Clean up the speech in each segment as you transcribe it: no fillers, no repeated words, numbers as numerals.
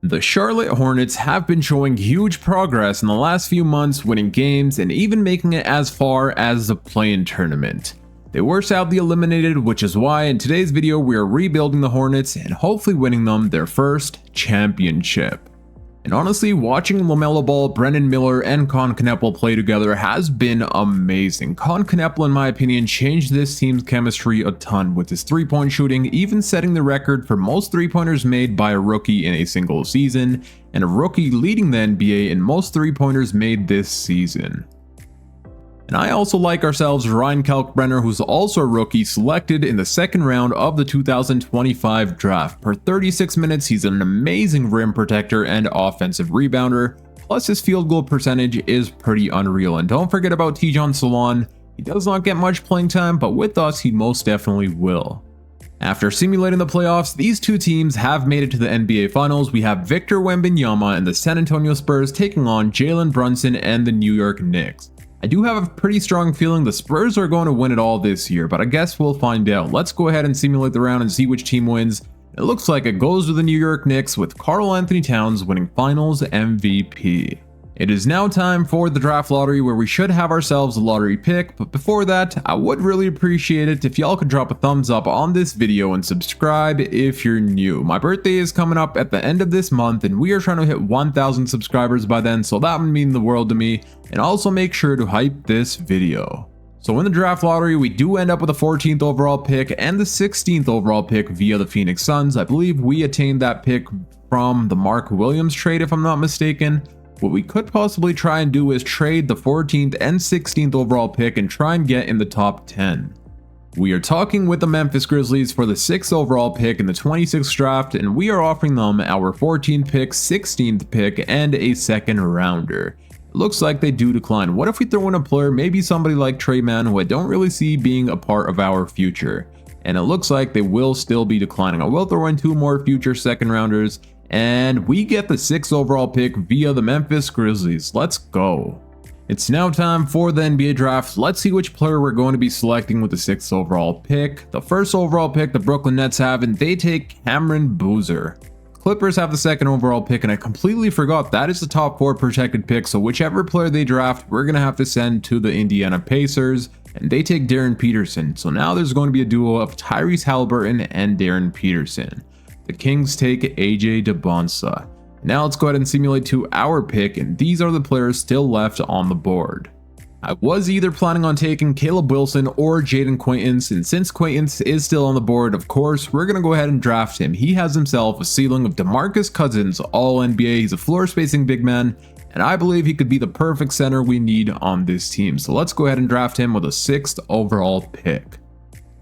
The Charlotte Hornets have been showing huge progress in the last few months, winning games and even making it as far as the play-in tournament. They were sadly eliminated, which is why in today's video we are rebuilding the Hornets and hopefully winning them their first championship. And honestly, watching LaMelo Ball, Brandon Miller, and Con Kneppel play together has been amazing. Con Kneppel, in my opinion, changed this team's chemistry a ton with his three-point shooting, even setting the record for most three-pointers made by a rookie in a single season, and a rookie leading the NBA in most three-pointers made this season. And I also like ourselves Ryan Kalkbrenner, who's also a rookie selected in the second round of the 2025 draft. Per 36 minutes, he's an amazing rim protector and offensive rebounder, plus his field goal percentage is pretty unreal. And don't forget about Tidjane Salaün. He does not get much playing time, but with us, he most definitely will. After simulating the playoffs, these two teams have made it to the NBA Finals. We have Victor Wembanyama and the San Antonio Spurs taking on Jalen Brunson and the New York Knicks. I do have a pretty strong feeling the Spurs are going to win it all this year, but I guess we'll find out. Let's go ahead and simulate the round and see which team wins. It looks like it goes to the New York Knicks with Karl Anthony Towns winning Finals MVP. It is now time for the draft lottery, where we should have ourselves a lottery pick, but before that, I would really appreciate it if y'all could drop a thumbs up on this video and subscribe if you're new. My birthday is coming up at the end of this month and we are trying to hit 1,000 subscribers by then, so that would mean the world to me. And also make sure to hype this video. So in the draft lottery, we do end up with the 14th overall pick and the 16th overall pick via the Phoenix Suns. I believe we attained that pick from the Mark Williams trade, if I'm not mistaken. What we could possibly try and do is trade the 14th and 16th overall pick and try and get in the top 10. We are talking with the Memphis Grizzlies for the 6th overall pick in the 26th draft, and we are offering them our 14th pick, 16th pick, and a second rounder. It looks like they do decline. What if we throw in a player, maybe somebody like Trey Mann, who I don't really see being a part of our future? And it looks like they will still be declining. I will throw in 2 more future second rounders, and we get the 6th overall pick via the Memphis Grizzlies. Let's go. It's now time for the NBA draft. Let's see which player we're going to be selecting with the 6th overall pick. The 1st overall pick the Brooklyn Nets have, and they take Cameron Boozer. Clippers have the 2nd overall pick, and I completely forgot that is the top 4 protected pick, so whichever player they draft, we're going to have to send to the Indiana Pacers, and they take Darren Peterson. So now there's going to be a duo of Tyrese Halliburton and Darren Peterson. The Kings take AJ DeBonsa. Now let's go ahead and simulate to our pick, and these are the players still left on the board. I was either planning on taking Caleb Wilson or Jaden Quaintance, and since Quaintance is still on the board, of course, we're going to go ahead and draft him. He has himself a ceiling of DeMarcus Cousins, all NBA. He's a floor spacing big man, and I believe he could be the perfect center we need on this team. So let's go ahead and draft him with a 6th overall pick.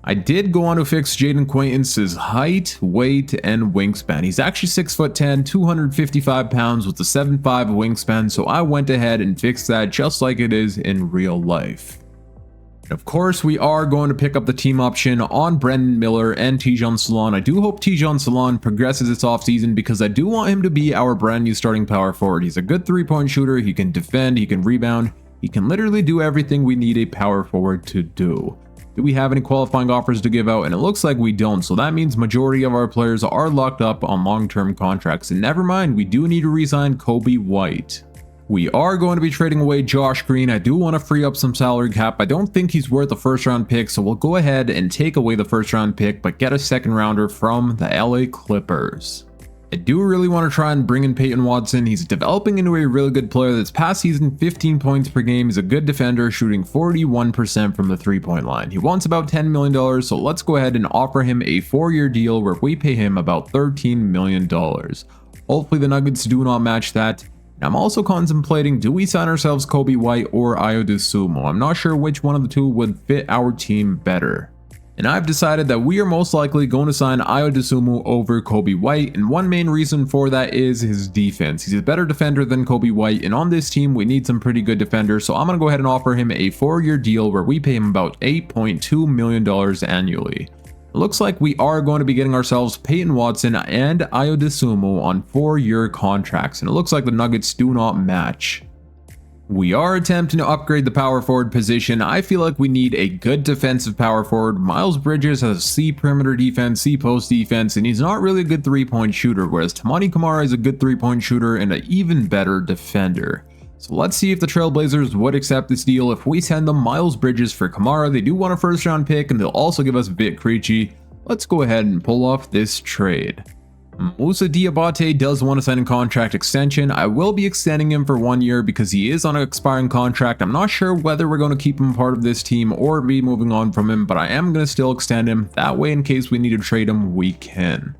I did go on to fix Jaden Quaintance's height, weight, and wingspan. He's actually 6'10", 255 pounds with a 7'5" wingspan, so I went ahead and fixed that just like it is in real life. And of course, we are going to pick up the team option on Brandon Miller and Tidjane Salaün. I do hope Tidjane Salaün progresses this offseason because I do want him to be our brand new starting power forward. He's a good three-point shooter, he can defend, he can rebound, he can literally do everything we need a power forward to do. Do we have any qualifying offers to give out? And it looks like we don't, so that means majority of our players are locked up on long-term contracts. And never mind, we do need to re-sign Kobe White. We are going to be trading away Josh Green. I do want to free up some salary cap. I don't think he's worth a first-round pick, so we'll go ahead and take away the first-round pick, but get a second-rounder from the LA Clippers. I do really want to try and bring in Peyton Watson. He's developing into a really good player. This past season, 15 points per game. He's a good defender, shooting 41% from the three-point line. He wants about $10 million, so let's go ahead and offer him a 4-year deal where we pay him about $13 million. Hopefully the Nuggets do not match that. And I'm also contemplating, do we sign ourselves Kobe White or Ayo Dosunmu? I'm not sure which one of the two would fit our team better. And I've decided that we are most likely going to sign Ayo Dosunmu over Kobe White, and one main reason for that is his defense. He's a better defender than Kobe White, and on this team we need some pretty good defenders, so I'm going to go ahead and offer him a 4-year deal where we pay him about $8.2 million annually. It looks like we are going to be getting ourselves Peyton Watson and Ayo Dosunmu on 4-year contracts, and it looks like the Nuggets do not match. We are attempting to upgrade the power forward position. I feel like we need a good defensive power forward. Miles Bridges has C perimeter defense, C post defense, and he's not really a good 3-point shooter, whereas Toumani Camara is a good 3-point shooter and an even better defender. So let's see if the Trailblazers would accept this deal. If we send them Miles Bridges for Camara, they do want a first round pick and they'll also give us Vit Krejci. Let's go ahead and pull off this trade. Moussa Diabate does want to sign a contract extension. I will be extending him for 1 year because he is on an expiring contract. I'm not sure whether we're going to keep him part of this team or be moving on from him, but I am going to still extend him. That way, in case we need to trade him, we can.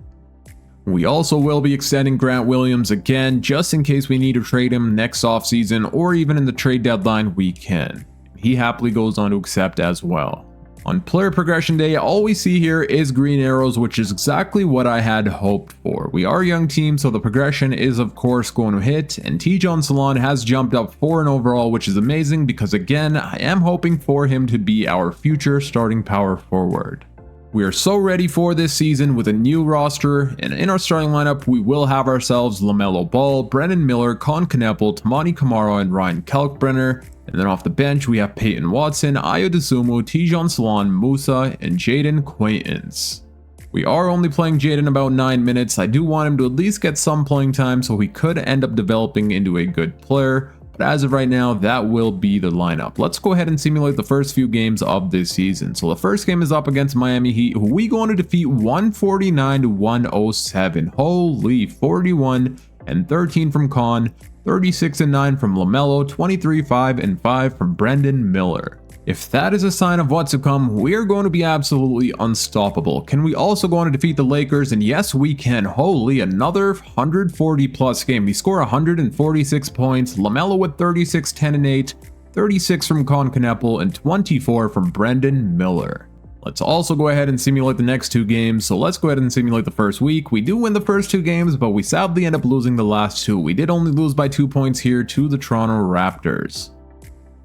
We also will be extending Grant Williams again, just in case we need to trade him next offseason or even in the trade deadline, we can. He happily goes on to accept as well. On player progression day, all we see here is green arrows, which is exactly what I had hoped for. We are a young team, so the progression is of course going to hit, and Tidjane Salaün has jumped up 4 in overall, which is amazing because again, I am hoping for him to be our future starting power forward. We are so ready for this season with a new roster, and in our starting lineup, we will have ourselves LaMelo Ball, Brandon Miller, Con Kneppel, Toumani Camara, and Ryan Kalkbrenner. And then off the bench, we have Peyton Watson, Ayo Dosunmu, Tidjane Salaün, Moussa, and Jaden Quaintance. We are only playing Jaden about 9 minutes. I do want him to at least get some playing time so he could end up developing into a good player. But as of right now, that will be the lineup. Let's go ahead and simulate the first few games of this season. So the first game is up against Miami Heat, who we going to defeat 149-107. Holy, 41 and 13 from Con, 36 and 9 from LaMelo, 23, 5 and 5 from Brandon Miller. If that is a sign of what's to come, we are going to be absolutely unstoppable. Can we also go on to defeat the Lakers? And yes, we can. Holy, another 140 plus game. We score 146 points. LaMelo with 36, 10 and 8, 36 from Con Kneppel, and 24 from Brandon Miller. Let's also go ahead and simulate the next 2 games. So let's go ahead and simulate the first week. We do win the first 2 games, but we sadly end up losing the last 2. We did only lose by 2 points here to the Toronto Raptors.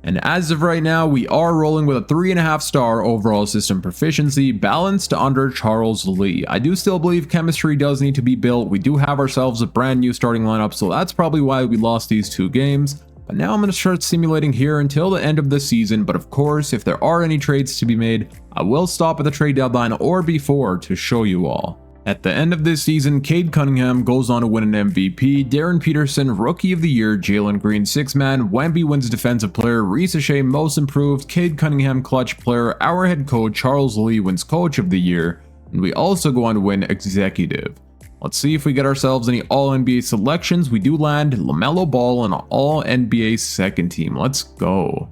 And as of right now, we are rolling with a 3.5 star overall system proficiency, balanced under Charles Lee. I do still believe chemistry does need to be built. We do have ourselves a brand new starting lineup, so that's probably why we lost these 2 games. But now I'm going to start simulating here until the end of the season. But of course, if there are any trades to be made, I will stop at the trade deadline or before to show you all. At the end of this season, Cade Cunningham goes on to win an MVP, Darren Peterson Rookie of the Year, Jalen Green 6-Man, Wemby wins Defensive Player, Reese Shea Most Improved, Cade Cunningham Clutch Player, our head coach Charles Lee wins Coach of the Year, and we also go on to win Executive. Let's see if we get ourselves any All-NBA selections. We do land LaMelo Ball on an All-NBA second team. Let's go.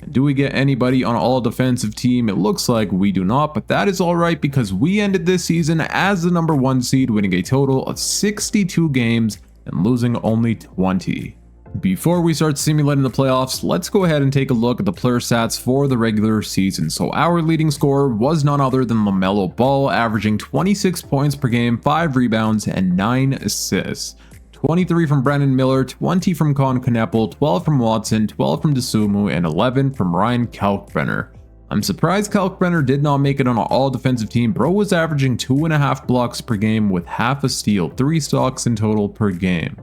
And do we get anybody on an all-defensive team? It looks like we do not, but that is alright because we ended this season as the number 1 seed, winning a total of 62 games and losing only 20. Before we start simulating the playoffs, let's go ahead and take a look at the player stats for the regular season. So our leading scorer was none other than LaMelo Ball, averaging 26 points per game, 5 rebounds, and 9 assists. 23 from Brandon Miller, 20 from Con Kneppel, 12 from Watson, 12 from Dosunmu, and 11 from Ryan Kalkbrenner. I'm surprised Kalkbrenner did not make it on an all-defensive team. Bro was averaging 2.5 blocks per game with half a steal, 3 stocks in total per game.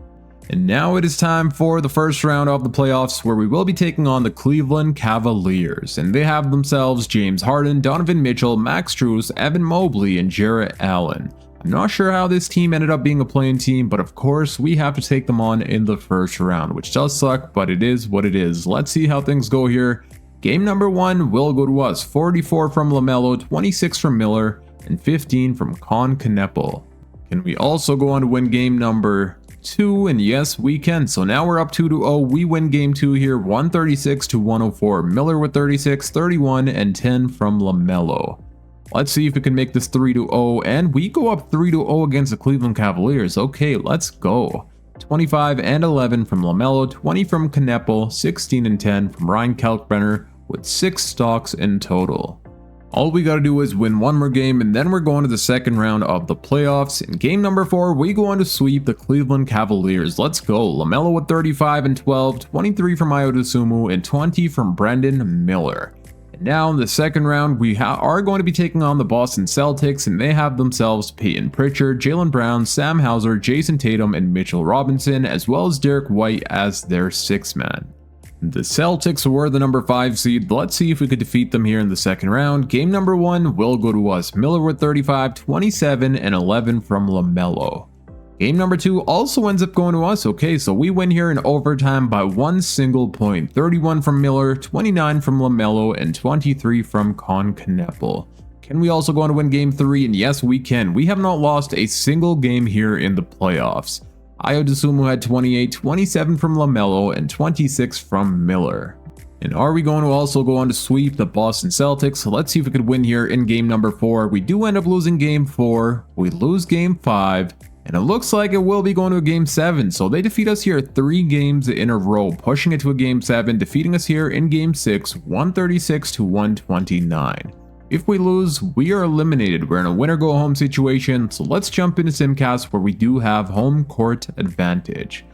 And now it is time for the first round of the playoffs, where we will be taking on the Cleveland Cavaliers. And they have themselves James Harden, Donovan Mitchell, Max Strus, Evan Mobley, and Jarrett Allen. I'm not sure how this team ended up being a play-in team, but of course we have to take them on in the first round, which does suck, but it is what it is. Let's see how things go here. Game number 1 will go to us. 44 from LaMelo, 26 from Miller, and 15 from Con Kneppel. Can we also go on to win game number 2? And yes, we can. So now we're up 2-0. We win game 2 here, 136-104. Miller with 36, 31, and 10 from LaMelo. Let's see if we can make this 3-0, and we go up 3-0 against the Cleveland Cavaliers. Okay, let's go. 25 and 11 from LaMelo, 20 from Kneppel, 16 and 10 from Ryan Kalkbrenner, with 6 stocks in total. All we gotta do is win one more game, and then we're going to the second round of the playoffs. In game number 4, we go on to sweep the Cleveland Cavaliers. Let's go. LaMelo with 35 and 12, 23 from Ayo Dosunmu, and 20 from Brandon Miller. Now in the second round, we are going to be taking on the Boston Celtics, and they have themselves Peyton Pritchard, Jaylen Brown, Sam Hauser, Jason Tatum, and Mitchell Robinson, as well as Derek White as their 6-man. The Celtics were the number 5 seed. Let's see if we could defeat them here in the second round. Game number 1 will go to us. Miller with 35, 27, and 11 from LaMelo. Game number 2 also ends up going to us. Okay, so we win here in overtime by 1 single point. 31 from Miller, 29 from LaMelo, and 23 from Kneppel. Can we also go on to win game 3? And yes, we can. We have not lost a single game here in the playoffs. Ayo Dosunmu had 28, 27 from LaMelo, and 26 from Miller. And are we going to also go on to sweep the Boston Celtics? Let's see if we could win here in game number 4. We do end up losing game 4. We lose game 5. And it looks like it will be going to a game 7. So they defeat us here 3 games in a row, pushing it to a game 7, defeating us here in game 6, 136 to 129. If we lose, we are eliminated. We're in a winner-go-home situation, so let's jump into Simcast where we do have home court advantage.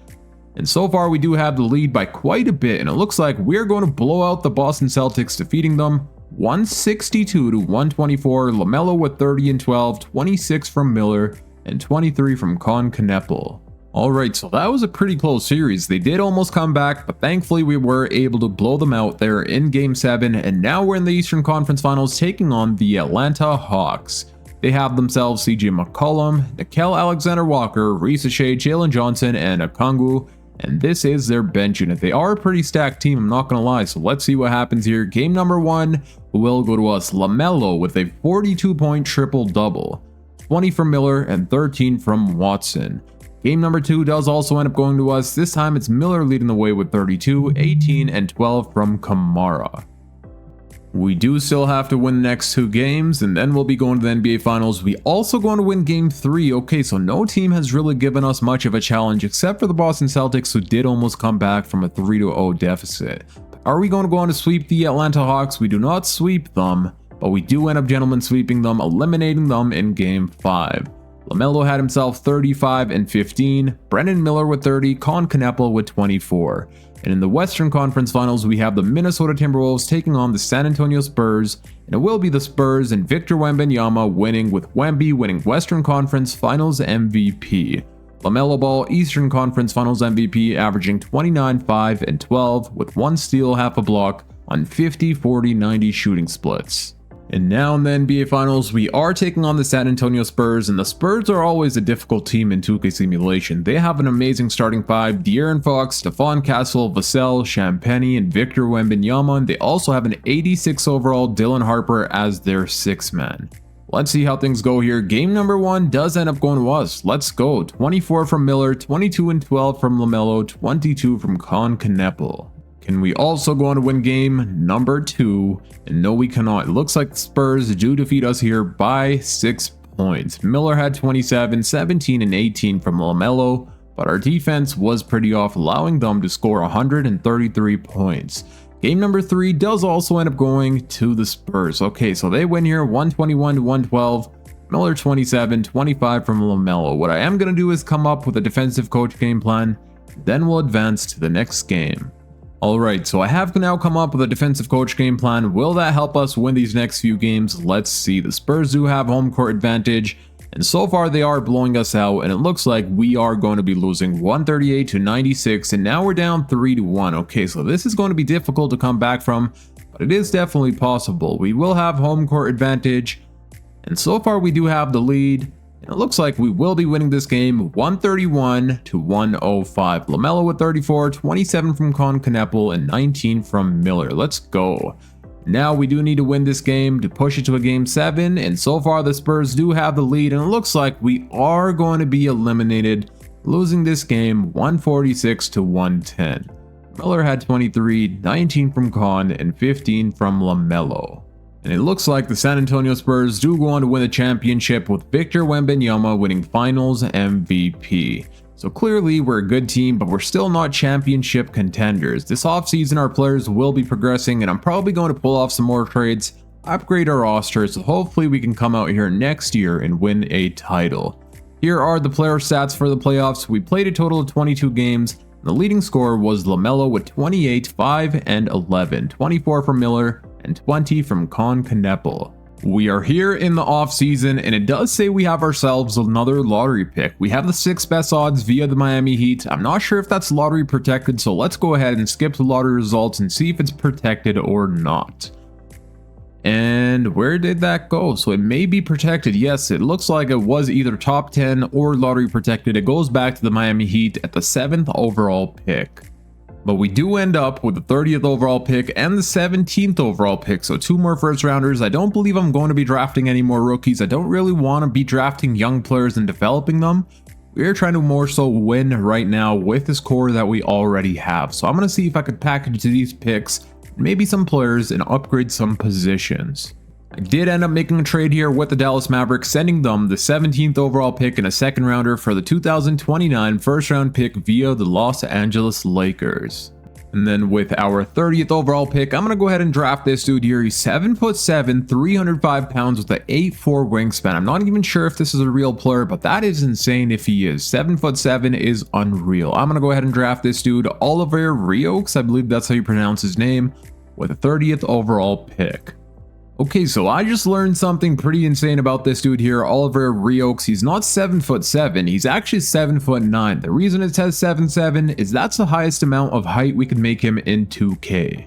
And so far we do have the lead by quite a bit, and it looks like we're going to blow out the Boston Celtics, defeating them 162 to 124. LaMelo with 30 and 12, 26 from Miller, and 23 from Kneppel. Alright, so that was a pretty close series. They did almost come back, but thankfully we were able to blow them out there in Game 7, and now we're in the Eastern Conference Finals taking on the Atlanta Hawks. They have themselves CJ McCollum, Nickeil Alexander-Walker, Risa Shea, Jalen Johnson, and Okongwu, and this is their bench unit. They are a pretty stacked team, I'm not gonna lie, so let's see what happens here. Game number 1 will go to us. LaMelo with a 42-point triple-double, 20 from Miller, and 13 from Watson. Game number 2 does also end up going to us. This time it's Miller leading the way with 32, 18, and 12 from Kamara. We do still have to win the next 2 games, and then we'll be going to the NBA Finals. We also going to win Game 3. Okay, so no team has really given us much of a challenge except for the Boston Celtics, who did almost come back from a 3-0 deficit. Are we going to go on to sweep the Atlanta Hawks? We do not sweep them, but we do end up gentlemen sweeping them, eliminating them in Game 5. LaMelo had himself 35 and 15, Brendan Miller with 30, Kneppel with 24. And in the Western Conference Finals, we have the Minnesota Timberwolves taking on the San Antonio Spurs, and it will be the Spurs and Victor Wembanyama winning, with Wemby winning Western Conference Finals MVP. LaMelo Ball, Eastern Conference Finals MVP, averaging 29, 5, and 12, with 1 steal, half a block on 50, 40, 90 shooting splits. And now in the NBA Finals, we are taking on the San Antonio Spurs, and the Spurs are always a difficult team in 2K Simulation. They have an amazing starting 5, De'Aaron Fox, Stephon Castle, Vassell, Champagnie, and Victor Wembanyama, and they also have an 86 overall Dylan Harper as their 6th man. Let's see how things go here. Game number 1 does end up going to us. Let's go. 24 from Miller, 22 and 12 from LaMelo, 22 from Kneppel. Can we also go on to win game number 2? And no, we cannot. It looks like the Spurs do defeat us here by 6 points. Miller had 27, 17, and 18 from LaMelo, but our defense was pretty off, allowing them to score 133 points. Game number 3 does also end up going to the Spurs. Okay, so they win here 121 to 112. Miller 27, 25 from LaMelo. What I am going to do is come up with a defensive coach game plan, then we'll advance to the next game. Alright, so I have now come up with a defensive coach game plan. Will that help us win these next few games? Let's see. The Spurs do have home court advantage, and so far they are blowing us out, and it looks like we are going to be losing 138 to 96, and now we're down 3-1. Okay, so this is going to be difficult to come back from, but it is definitely possible. We will have home court advantage, and so far we do have the lead. And it looks like we will be winning this game 131 to 105. LaMelo with 34, 27 from Kneppel, and 19 from Miller. Let's go. Now we do need to win this game to push it to a game 7. And so far the Spurs do have the lead. And it looks like we are going to be eliminated, losing this game 146 to 110. Miller had 23, 19 from and 15 from LaMelo. And it looks like the San Antonio Spurs do go on to win the championship, with Victor Wembanyama winning Finals MVP. So clearly we're a good team, but we're still not championship contenders. This offseason our players will be progressing, and I'm probably going to pull off some more trades, upgrade our roster, so hopefully we can come out here next year and win a title. Here are the player stats for the playoffs. We played a total of 22 games. The leading scorer was LaMelo with 28, 5, and 11, 24 from Miller, and 20 from Kneppel. We are here in the off season, and it does say we have ourselves another lottery pick. We have the 6th best odds via the Miami Heat. I'm not sure if that's lottery protected, so let's go ahead and skip the lottery results and see if it's protected or not. And where did that go? So it may be protected. Yes, it looks like it was either top 10 or lottery protected. It goes back to the Miami Heat at the 7th overall pick. But we do end up with the 30th overall pick and the 17th overall pick, so 2 more first rounders. I don't believe I'm going to be drafting any more rookies. I don't really want to be drafting young players and developing them. We're trying to more so win right now with this core that we already have. So I'm going to see if I could package these picks, maybe some players, and upgrade some positions. I did end up making a trade here with the Dallas Mavericks, sending them the 17th overall pick and a 2nd rounder for the 2029 first round pick via the Los Angeles Lakers. And then with our 30th overall pick, I'm going to go ahead and draft this dude here. He's 7'7", 305 pounds with an 8'4" wingspan. I'm not even sure if this is a real player, but that is insane if he is. 7'7" is unreal. I'm going to go ahead and draft this dude, Oliver Reoaks, I believe that's how you pronounce his name, with a 30th overall pick. Okay, so I just learned something pretty insane about this dude here, Oliver Reoaks. He's not 7'7", he's actually 7'9". The reason it says 7'7" is that's the highest amount of height we can make him in 2K.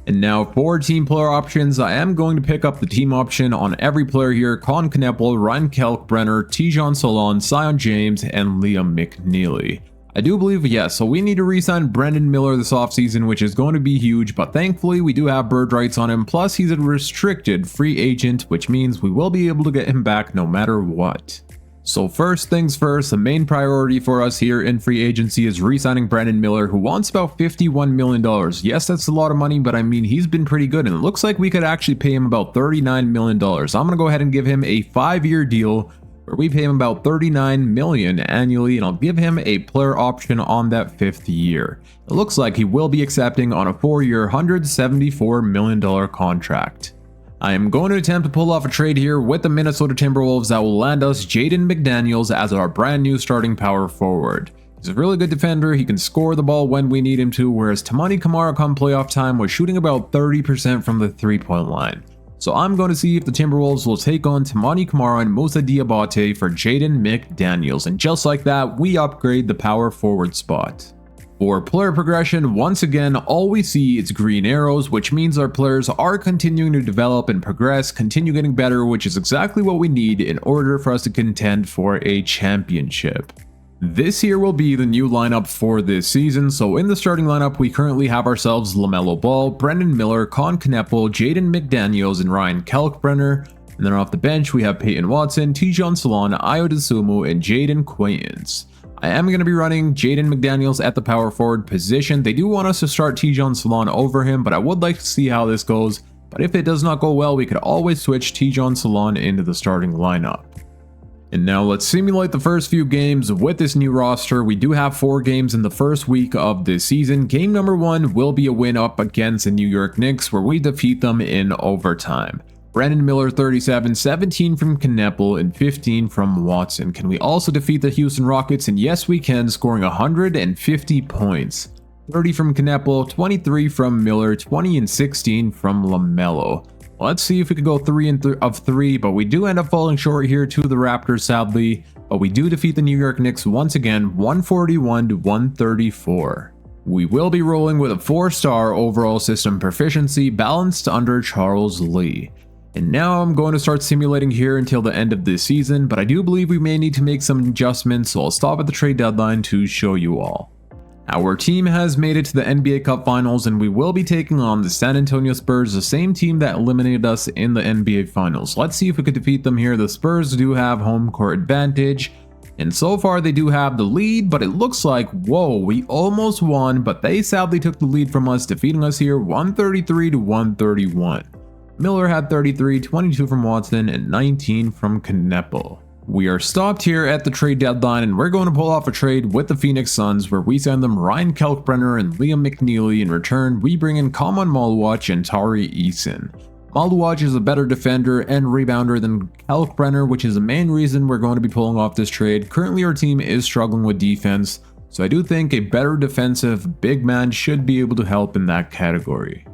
And now for team player options, I am going to pick up the team option on every player here: Colin Kneppel, Ryan Kalkbrenner, Tidjane Salaün, Zion James, and Liam McNeely. I do believe, yes, so we need to re-sign Brandon Miller this offseason, which is going to be huge, but thankfully we do have bird rights on him, plus he's a restricted free agent, which means we will be able to get him back no matter what. So first things first, the main priority for us here in free agency is re-signing Brandon Miller, who wants about $51 million. Yes, that's a lot of money, but I mean, he's been pretty good, and it looks like we could actually pay him about $39 million. I'm going to go ahead and give him a 5-year deal, where we pay him about $39 million annually, and I'll give him a player option on that 5th year. It looks like he will be accepting on a 4-year, $174 million contract. I am going to attempt to pull off a trade here with the Minnesota Timberwolves that will land us Jaden McDaniels as our brand new starting power forward. He's a really good defender, he can score the ball when we need him to, whereas Toumani Camara come playoff time was shooting about 30% from the 3-point line. So I'm going to see if the Timberwolves will take on Toumani Camara and Moussa Diabate for Jaden McDaniels, and just like that, we upgrade the power forward spot. For player progression, once again, all we see is green arrows, which means our players are continuing to develop and progress, continue getting better, which is exactly what we need in order for us to contend for a championship. This here will be the new lineup for this season. So in the starting lineup, we currently have ourselves LaMelo Ball, Brandon Miller, Colin Kneppel, Jaden McDaniels, and Ryan Kalkbrenner. And then off the bench, we have Peyton Watson, Tidjane Salaün, Ayo Dosunmu, and Jaden Quaintance. I am going to be running Jaden McDaniels at the power forward position. They do want us to start Tidjane Salaün over him, but I would like to see how this goes. But if it does not go well, we could always switch Tidjane Salaün into the starting lineup. And now let's simulate the first few games with this new roster. We do have 4 games in the first week of this season. Game number 1 will be a win up against the New York Knicks, where we defeat them in overtime. Brandon Miller 37, 17 from Kneppel, and 15 from Watson. Can we also defeat the Houston Rockets? And yes, we can, scoring 150 points. 30 from Kneppel, 23 from Miller, 20 and 16 from LaMelo. Let's see if we could go 3 of 3, but we do end up falling short here to the Raptors, sadly. But we do defeat the New York Knicks once again, 141 to 134. We will be rolling with a 4-star overall system proficiency balanced under Charles Lee. And now I'm going to start simulating here until the end of this season, but I do believe we may need to make some adjustments, so I'll stop at the trade deadline to show you all. Our team has made it to the NBA Cup Finals, and we will be taking on the San Antonio Spurs, the same team that eliminated us in the NBA Finals. Let's see if we could defeat them here. The Spurs do have home court advantage, and so far they do have the lead, but it looks like, whoa, we almost won, but they sadly took the lead from us, defeating us here 133 to 131. Miller had 33, 22 from Watson, and 19 from Kneppel. We are stopped here at the trade deadline, and we're going to pull off a trade with the Phoenix Suns where we send them Ryan Kalkbrenner and Liam McNeely. In return, we bring in Kaman Maluach and Tari Eason. Maluach is a better defender and rebounder than Kalkbrenner, which is the main reason we're going to be pulling off this trade. Currently our team is struggling with defense, so I do think a better defensive big man should be able to help in that category.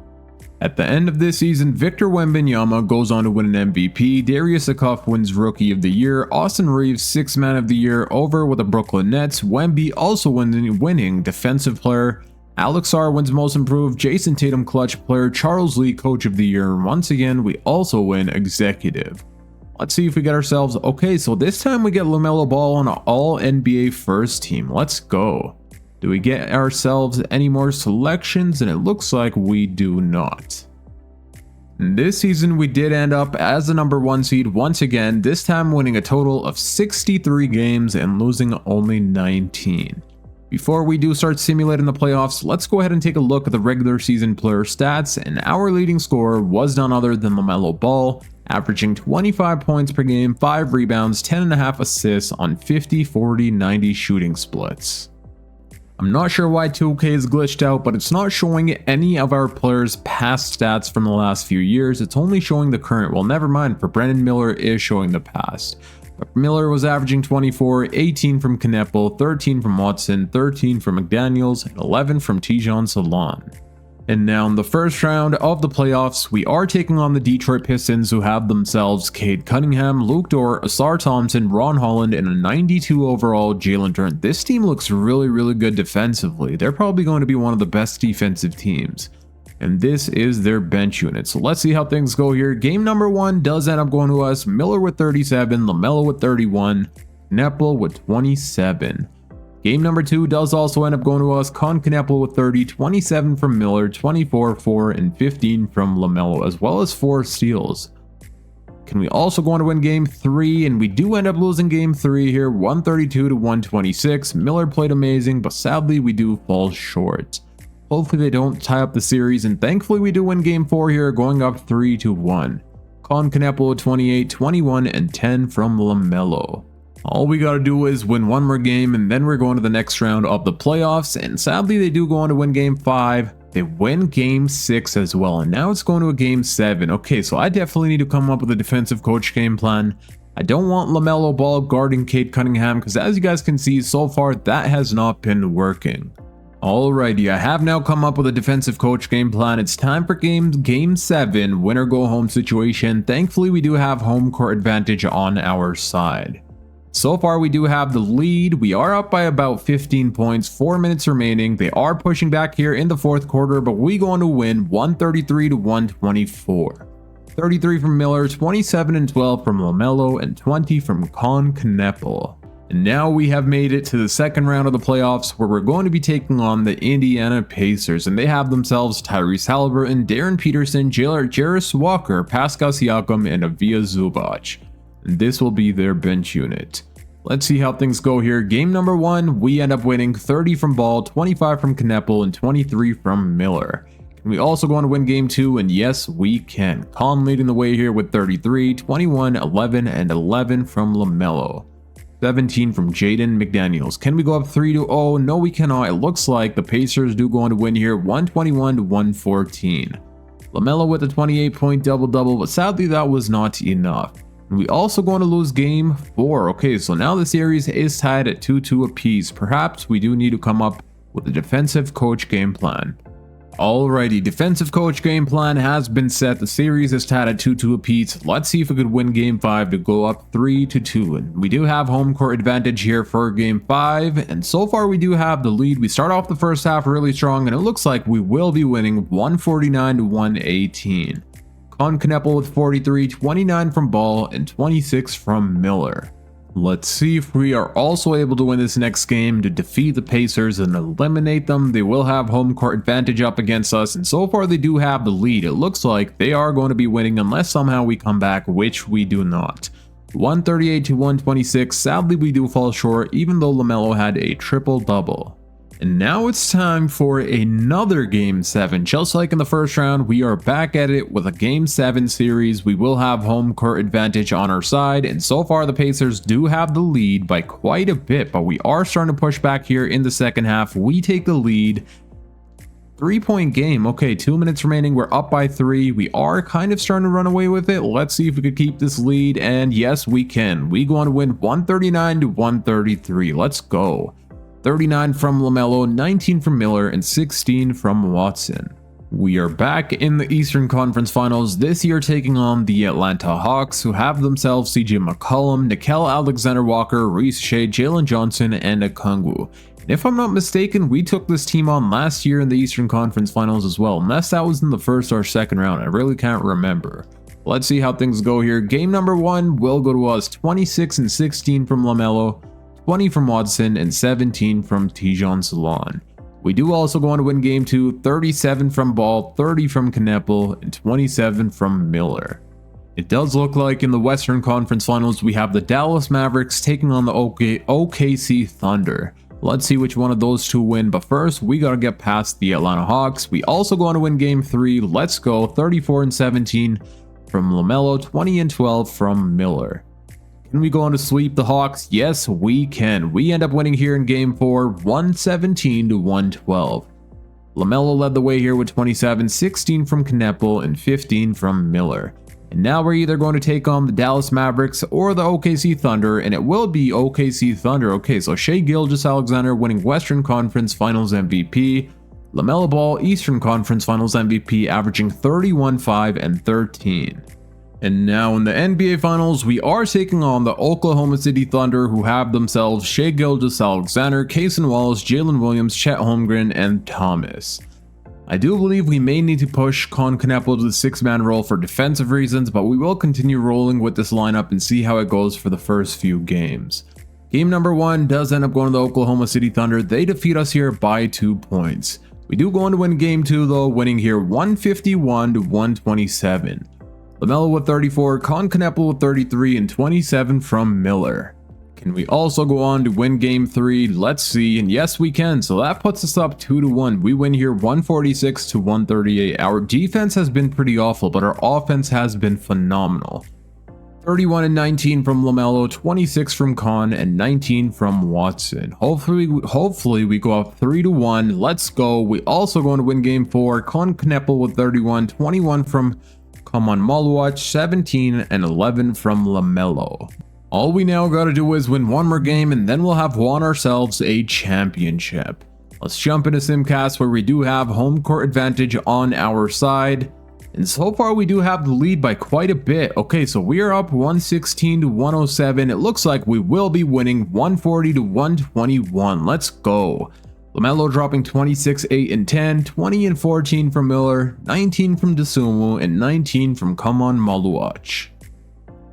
At the end of this season, Victor Wembanyama goes on to win an MVP, Darius Akuf wins Rookie of the Year, Austin Reeves 6th Man of the Year over with the Brooklyn Nets, Wemby also winning Defensive Player, Alex Sarr wins Most Improved, Jason Tatum Clutch Player, Charles Lee Coach of the Year, and once again we also win Executive. Let's see if we get ourselves, okay, so this time we get LaMelo Ball on an All-NBA First Team. Let's go. Do we get ourselves any more selections? And it looks like we do not. This season we did end up as the number 1 seed once again, this time winning a total of 63 games and losing only 19. Before we do start simulating the playoffs, let's go ahead and take a look at the regular season player stats, and our leading scorer was none other than LaMelo Ball, averaging 25 points per game, 5 rebounds, 10.5 assists on 50, 40, 90 shooting splits. I'm not sure why 2K is glitched out, but it's not showing any of our players' past stats from the last few years, it's only showing the current. Well, never mind, for Brandon Miller is showing the past. But Miller was averaging 24, 18 from Kneppel, 13 from Watson, 13 from McDaniels, and 11 from Tijon Salon. And now in the first round of the playoffs, we are taking on the Detroit Pistons, who have themselves Cade Cunningham, Luke Dort, Asar Thompson, Ron Holland, and a 92 overall Jalen Duren. This team looks really good defensively. They're probably going to be one of the best defensive teams. And this is their bench unit. So let's see how things go here. Game number 1 does end up going to us. Miller with 37, LaMelo with 31, Kneppel with 27. Game number 2 does also end up going to us. Kneppel with 30, 27 from Miller, 24, 4, and 15 from LaMelo, as well as 4 steals. Can we also go on to win game 3? And we do end up losing game 3 here, 132 to 126. Miller played amazing, but sadly we do fall short. Hopefully they don't tie up the series, and thankfully we do win game 4 here, going up 3-1. Kneppel with 28, 21, and 10 from LaMelo. All we gotta do is win one more game, and then we're going to the next round of the playoffs, and sadly they do go on to win game 5. They win game 6 as well, and now it's going to a game 7. Okay, so I definitely need to come up with a defensive coach game plan. I don't want LaMelo Ball guarding Cade Cunningham, because as you guys can see so far, that has not been working. Alrighty, I have now come up with a defensive coach game plan. It's time for game 7, winner go home situation. Thankfully we do have home court advantage on our side. So far we do have the lead. We are up by about 15 points, 4 minutes remaining. They are pushing back here in the 4th quarter, but we go on to win 133 to 124. 33 from Miller, 27 and 12 from LaMelo, and 20 from Kneppel. And now we have made it to the 2nd round of the playoffs, where we're going to be taking on the Indiana Pacers, and they have themselves Tyrese Halliburton, Darren Peterson, Jarris Walker, Pascal Siakam, and Avia Zubac. And this will be their bench unit. Let's see how things go here. Game number 1, we end up winning 30 from Ball, 25 from Kneppel, and 23 from Miller. Can we also go on to win game 2? And yes, we can. Con leading the way here with 33, 21, 11, and 11 from LaMelo. 17 from Jaden McDaniels. Can we go up 3-0? No, we cannot. It looks like the Pacers do go on to win here, 121 to 114. LaMelo with a 28-point double-double, but sadly that was not enough. And we also going to lose game 4. Okay, so now the series is tied at 2-2 apiece. Perhaps we do need to come up with a defensive coach game plan. Alrighty, defensive coach game plan has been set. The series is tied at 2-2 apiece. Let's see if we could win game 5 to go up 3-2. And we do have home court advantage here for game 5. And so far we do have the lead. We start off the first half really strong, and it looks like we will be winning 149 to 118. Kneppel with 43, 29 from Ball, and 26 from Miller. Let's see if we are also able to win this next game to defeat the Pacers and eliminate them. They will have home court advantage up against us, and so far they do have the lead. It looks like they are going to be winning unless somehow we come back, which we do not. 138 to 126. Sadly we do fall short, even though LaMelo had a triple-double. And now it's time for another Game 7. Just like in the first round, we are back at it with a Game 7 series. We will have home court advantage on our side, and so far the Pacers do have the lead by quite a bit, but we are starting to push back here in the second half. We take the lead. 3-point game. Okay, 2 minutes remaining. We're up by 3. We are kind of starting to run away with it. Let's see if we could keep this lead, and yes, we can. We go on to win 139 to 133. Let's go. 39 from LaMelo, 19 from Miller, and 16 from Watson. We are back in the Eastern Conference Finals, this year taking on the Atlanta Hawks, who have themselves CJ McCollum, Nickeil Alexander-Walker, Reece Shea, Jalen Johnson, and Okongwu. And if I'm not mistaken, we took this team on last year in the Eastern Conference Finals as well, unless that was in the first or second round, I really can't remember. Let's see how things go here. Game number 1 will go to us, 26 and 16 from LaMelo, 20 from Watson, and 17 from Tijon Salon. We do also go on to win game 2, 37 from Ball, 30 from Knepel, and 27 from Miller. It does look like in the Western Conference Finals we have the Dallas Mavericks taking on the OKC Thunder. Let's see which one of those two win, but first we gotta get past the Atlanta Hawks. We also go on to win game 3, let's go, 34 and 17 from LaMelo, 20 and 12 from Miller. Can we go on to sweep the Hawks? Yes, we can. We end up winning here in game 4, 117 to 112. LaMelo led the way here with 27, 16 from Knepel, and 15 from Miller. And now we're either going to take on the Dallas Mavericks or the OKC Thunder, and it will be OKC Thunder. Okay, so Shai Gilgeous-Alexander winning Western Conference Finals MVP. LaMelo Ball, Eastern Conference Finals MVP, averaging 31, 5, and 13. And now in the NBA Finals, we are taking on the Oklahoma City Thunder, who have themselves Shai Gilgeous-Alexander, Cason Wallace, Jalen Williams, Chet Holmgren, and Thomas. I do believe we may need to push Con Knepel to the 6-man role for defensive reasons, but we will continue rolling with this lineup and see how it goes for the first few games. Game number 1 does end up going to the Oklahoma City Thunder. They defeat us here by 2 points. We do go on to win game 2 though, winning here 151 to 127. LaMelo with 34, Con Knepel with 33, and 27 from Miller. Can we also go on to win game 3? Let's see, and yes we can, so that puts us up 2-1. We win here 146 to 138. Our defense has been pretty awful, but our offense has been phenomenal. 31 and 19 from LaMelo, 26 from Con, and 19 from Watson. Hopefully we go up 3-1. Let's go. We also going to win game 4. Con Knepel with 31, 21 from Maluach, 17 and 11 from LaMelo. All we now gotta do is win one more game and then we'll have won ourselves a championship. Let's jump into Simcast, where we do have home court advantage on our side. And so far we do have the lead by quite a bit. Okay, so we are up 116 to 107. It looks like we will be winning 140 to 121. Let's go. LaMelo dropping 26, 8, and 10, 20 and 14 from Miller, 19 from Dosunmu, and 19 from Maluach.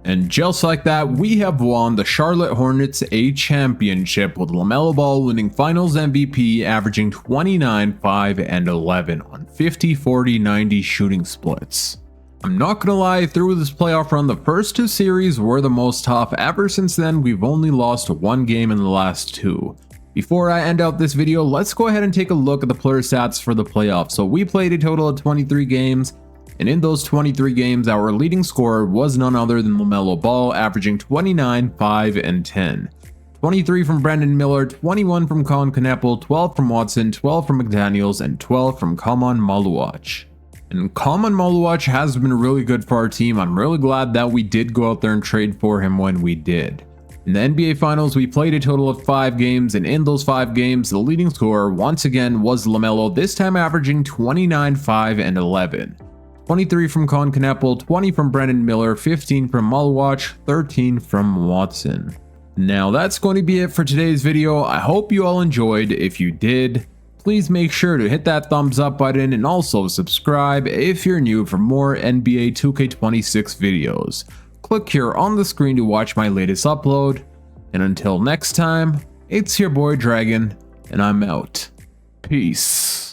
And just like that, we have won the Charlotte Hornets a championship, with LaMelo Ball winning Finals MVP, averaging 29, 5, and 11 on 50, 40, 90 shooting splits. I'm not gonna lie, through this playoff run, the first 2 series were the most tough. Ever since then, we've only lost 1 game in the last 2. Before I end out this video, let's go ahead and take a look at the player stats for the playoffs. So we played a total of 23 games, and in those 23 games, our leading scorer was none other than LaMelo Ball, averaging 29, 5, and 10. 23 from Brandon Miller, 21 from Con Knepel, 12 from Watson, 12 from McDaniels, and 12 from Maluach. And Maluach has been really good for our team. I'm really glad that we did go out there and trade for him when we did. In the NBA Finals, we played a total of 5 games, and in those 5 games, the leading scorer once again was LaMelo, this time averaging 29, 5, and 11. 23 from Con Knepel, 20 from Brandon Miller, 15 from Maluach, 13 from Watson. Now that's going to be it for today's video. I hope you all enjoyed. If you did, please make sure to hit that thumbs up button and also subscribe if you're new for more NBA 2K26 videos. Click here on the screen to watch my latest upload, and until next time, it's your boy Dragon, and I'm out. Peace.